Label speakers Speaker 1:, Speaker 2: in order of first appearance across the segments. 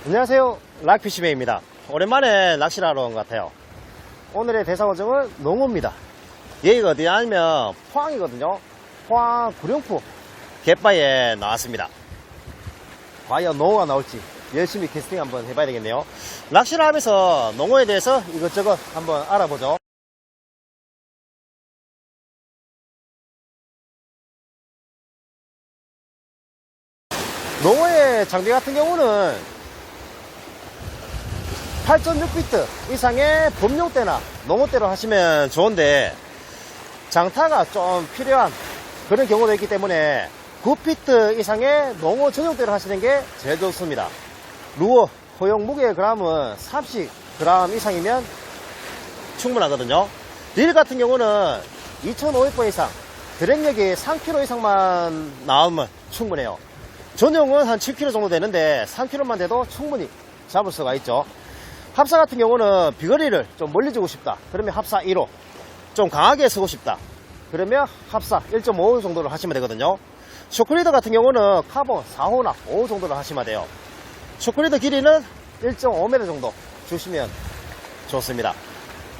Speaker 1: 안녕하세요, 락피시맨입니다. 오랜만에 낚시를 하러 온 것 같아요. 오늘의 대상어종은 농어입니다. 여기가 어디냐면 포항이거든요. 포항 구룡포 갯바위에 나왔습니다. 과연 농어가 나올지 열심히 캐스팅 한번 해봐야 되겠네요. 낚시를 하면서 농어에 대해서 이것저것 한번 알아보죠. 농어의 장비 같은 경우는 8.6피트 이상의 범용대나 농어대로 하시면 좋은데 장타가 좀 필요한 그런 경우도 있기 때문에 9피트 이상의 농어 전용대로 하시는 게 제일 좋습니다. 루어 허용 무게 그램은 30g 이상이면 충분하거든요. 릴 같은 경우는 2500번 이상, 드랙력이 3kg 이상만 나오면 충분해요. 전용은 한 7kg 정도 되는데 3kg만 돼도 충분히 잡을 수가 있죠. 합사 같은 경우는 비거리를 좀 멀리 주고 싶다 그러면 합사 1호, 좀 강하게 쓰고 싶다 그러면 합사 1.5호 정도를 하시면 되거든요. 쇼크리더 같은 경우는 카본 4호나 5호 정도를 하시면 돼요. 쇼크리더 길이는 1.5m 정도 주시면 좋습니다.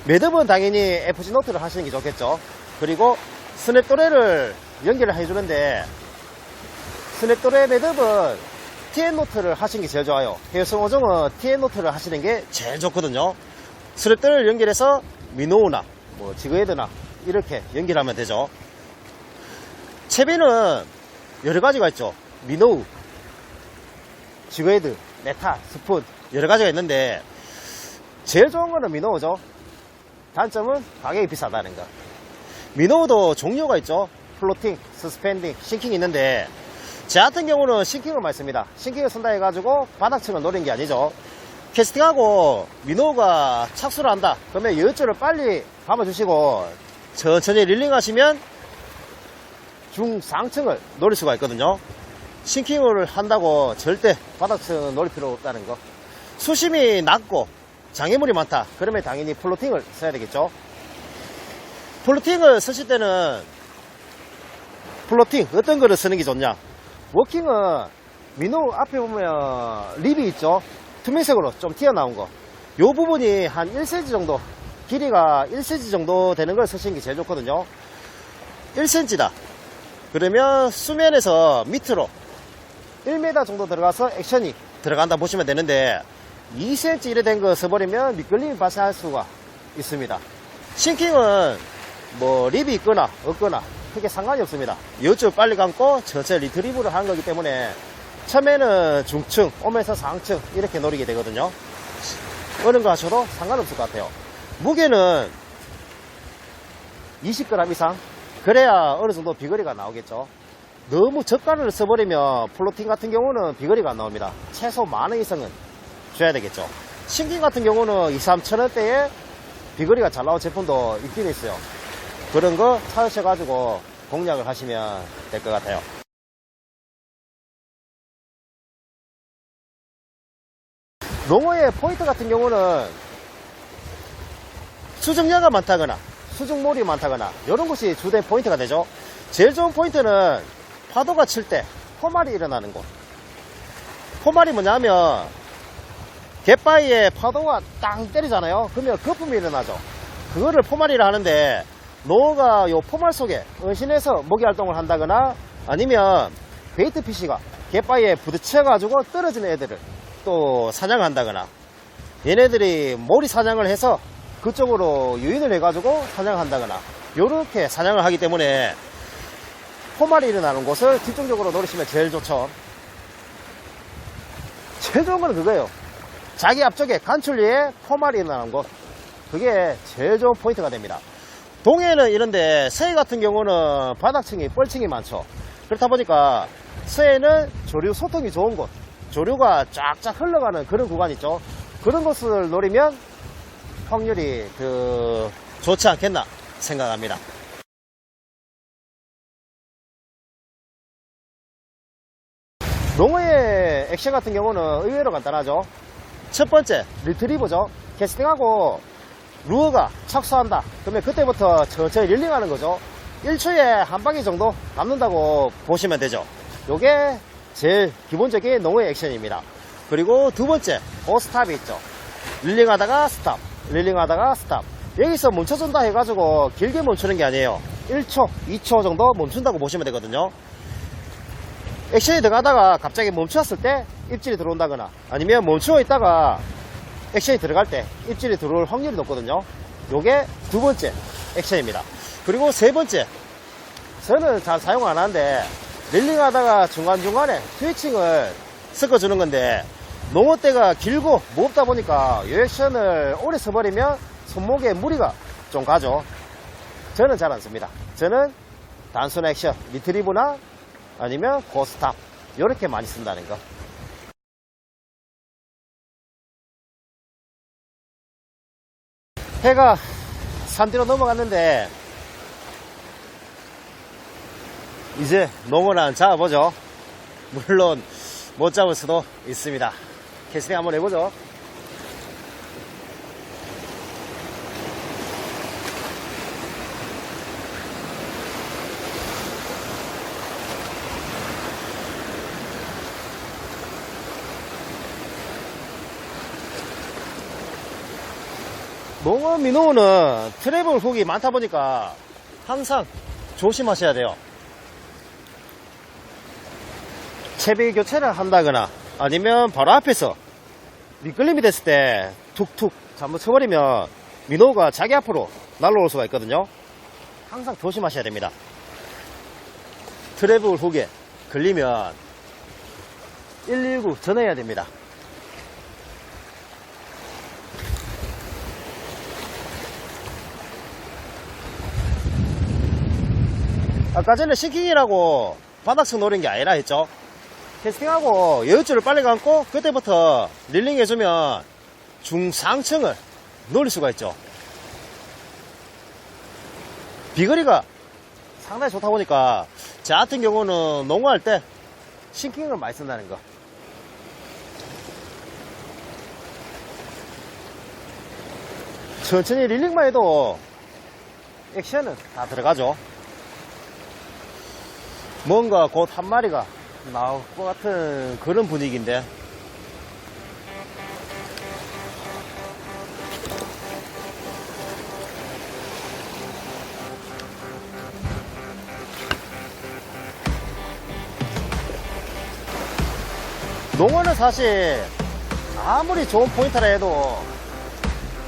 Speaker 1: 매듭은 당연히 FG 노트를 하시는 게 좋겠죠. 그리고 스냅도레를 연결을 해주는데 스냅도레 매듭은 TN노트를 하시는 게 제일 좋아요. 해외성 어종은 TN노트를 하시는 게 제일 좋거든요. 스냅들을 연결해서 미노우나 지그헤드나 이렇게 연결하면 되죠. 채비는 여러 가지가 있죠. 미노우, 지그헤드, 메타, 스푼 여러 가지가 있는데 제일 좋은 거는 미노우죠. 단점은 가격이 비싸다는 거. 미노우도 종류가 있죠. 플로팅, 서스펜딩, 싱킹이 있는데 제 같은 경우는 싱킹을 많이 씁니다. 싱킹을 쓴다 해가지고 바닥층을 노린 게 아니죠. 캐스팅하고 미노우가 착수를 한다 그러면 여줄을 빨리 감아주시고 천천히 릴링 하시면 중상층을 노릴 수가 있거든요. 싱킹을 한다고 절대 바닥층을 노릴 필요 없다는 거. 수심이 낮고 장애물이 많다 그러면 당연히 플로팅을 써야 되겠죠. 플로팅을 쓰실 때는 플로팅 어떤 거를 쓰는 게 좋냐. 워킹은 미노우 앞에 보면 립이 있죠. 투명색으로 좀 튀어나온 거. 요 부분이 한 1cm 정도, 길이가 1cm 정도 되는 걸 쓰시는 게 제일 좋거든요. 1cm다 그러면 수면에서 밑으로 1m 정도 들어가서 액션이 들어간다 보시면 되는데 2cm 이래 된 거 써버리면 미끌림이 발생할 수가 있습니다. 싱킹은 립이 있거나 없거나 크게 상관이 없습니다. 여줄 빨리 감고 천천히 리트리브를 하는 거기 때문에 처음에는 중층, 오면서 상층 이렇게 노리게 되거든요. 어느 거 하셔도 상관없을 것 같아요. 무게는 20g 이상 그래야 어느 정도 비거리가 나오겠죠. 너무 저가를 써버리면 플로팅 같은 경우는 비거리가 안 나옵니다. 최소 10,000원 이상은 줘야 되겠죠. 싱킹 같은 경우는 2-3천원대에 비거리가 잘 나온 제품도 있긴 있어요. 그런 거 찾으셔가지고 공략을 하시면 될 것 같아요. 농어의 포인트 같은 경우는 수중량가 많다거나 수중몰이 많다거나 이런 것이 주된 포인트가 되죠. 제일 좋은 포인트는 파도가 칠 때 포말이 일어나는 곳. 포말이 뭐냐면 갯바위에 파도가 땅 때리잖아요. 그러면 거품이 일어나죠. 그거를 포말이라 하는데 농어가 요 포말 속에 은신해서 먹이 활동을 한다거나 아니면 베이트 피시가 갯바위에 부딪혀 가지고 떨어지는 애들을 또 사냥한다거나 얘네들이 몰이 사냥을 해서 그쪽으로 유인을 해 가지고 사냥한다거나 요렇게 사냥을 하기 때문에 포말이 일어나는 곳을 집중적으로 노리시면 제일 좋죠. 제일 좋은 건 그거예요. 자기 앞쪽에 간출리에 포말이 일어나는 곳, 그게 제일 좋은 포인트가 됩니다. 동해는 이런데 서해 같은 경우는 바닥층이 뻘층이 많죠. 그렇다 보니까 서해는 조류 소통이 좋은 곳, 조류가 쫙쫙 흘러가는 그런 구간 있죠. 그런 곳을 노리면 확률이 더 좋지 않겠나 생각합니다. 농어의 액션 같은 경우는 의외로 간단하죠. 첫 번째 리트리버죠. 캐스팅하고 루어가 착수한다 그러면 그때부터 천천히 릴링하는 거죠. 1초에 한 바퀴 정도 남는다고 보시면 되죠. 요게 제일 기본적인 농어의 액션입니다. 그리고 두 번째, 스탑이 있죠. 릴링하다가 스탑, 릴링하다가 스탑. 여기서 멈춰준다 해가지고 길게 멈추는 게 아니에요. 1초, 2초 정도 멈춘다고 보시면 되거든요. 액션이 들어가다가 갑자기 멈췄을 때 입질이 들어온다거나 아니면 멈추어 있다가 액션이 들어갈 때 입질이 들어올 확률이 높거든요. 요게 두 번째 액션입니다. 그리고 세 번째, 저는 잘 사용 안 하는데 릴링하다가 중간중간에 스위칭을 섞어주는 건데 농어대가 길고 무겁다 보니까 이 액션을 오래 써버리면 손목에 무리가 좀 가죠. 저는 잘 안 씁니다. 저는 단순 액션, 리트리브나 아니면 고스탑 이렇게 많이 쓴다는 거. 해가 산 뒤로 넘어갔는데 이제 농어를 한 잡아보죠. 물론 못 잡을 수도 있습니다. 캐스팅 한번 해보죠. 농어 민어는 트래블 훅이 많다 보니까 항상 조심하셔야 돼요. 채비 교체를 한다거나 아니면 바로 앞에서 미끌림이 됐을 때 툭툭 잘못 쳐버리면 민어가 자기 앞으로 날아올 수가 있거든요. 항상 조심하셔야 됩니다. 트래블 훅에 걸리면 119 전화해야 됩니다. 아까 전에 싱킹이라고 바닥층 노린 게 아니라 했죠. 캐스팅하고 여유줄을 빨리 감고 그때부터 릴링 해주면 중상층을 노릴 수가 있죠. 비거리가 상당히 좋다 보니까 저 같은 경우는 농구할 때 싱킹을 많이 쓴다는 거. 천천히 릴링만 해도 액션은 다 들어가죠. 뭔가 곧 한 마리가 나올 것 같은 그런 분위기인데 농어는 사실 아무리 좋은 포인트라 해도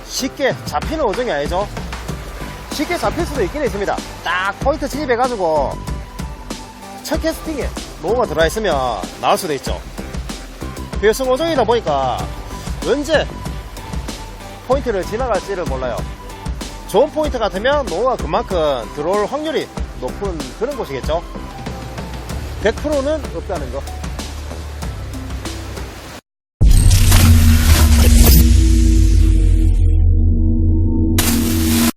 Speaker 1: 쉽게 잡히는 어종이 아니죠. 쉽게 잡힐 수도 있긴 있습니다. 딱 포인트 진입해가지고 첫 캐스팅에 농어가 들어와 있으면 나올 수도 있죠. 배송 어종이다 보니까 언제 포인트를 지나갈지를 몰라요. 좋은 포인트 같으면 농어가 그만큼 들어올 확률이 높은 그런 곳이겠죠. 100%는 없다는 거.